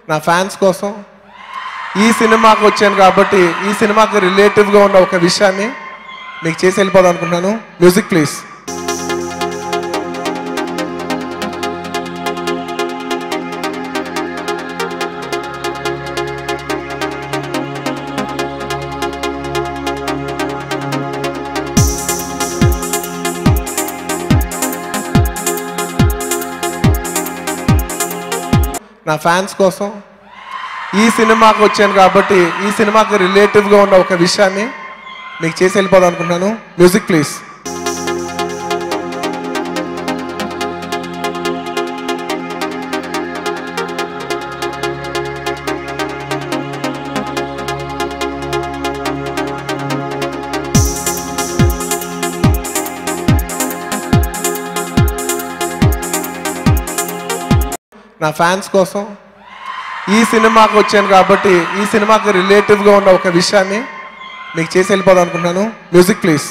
నా ఫ్యాన్స్ కోసం ఈ సినిమాకి వచ్చాను కాబట్టి ఈ సినిమాకి రిలేటివ్గా ఉన్న ఒక విషయాన్ని మీకు చేసి వెళ్ళిపోదాం అనుకుంటున్నాను. Music please. నా ఫ్యాన్స్ కోసం ఈ సినిమాకి వచ్చాను కాబట్టి ఈ సినిమాకి రిలేటివ్గా ఉన్న ఒక విషయాన్ని మీకు చేసి వెళ్ళిపోదాం అనుకుంటున్నాను. Music please. నా ఫ్యాన్స్ కోసం ఈ సినిమాకి వచ్చాను కాబట్టి ఈ సినిమాకి రిలేటివ్గా ఉన్న ఒక విషయాన్ని మీకు చేసి వెళ్ళిపోదాం అనుకుంటున్నాను. Music please.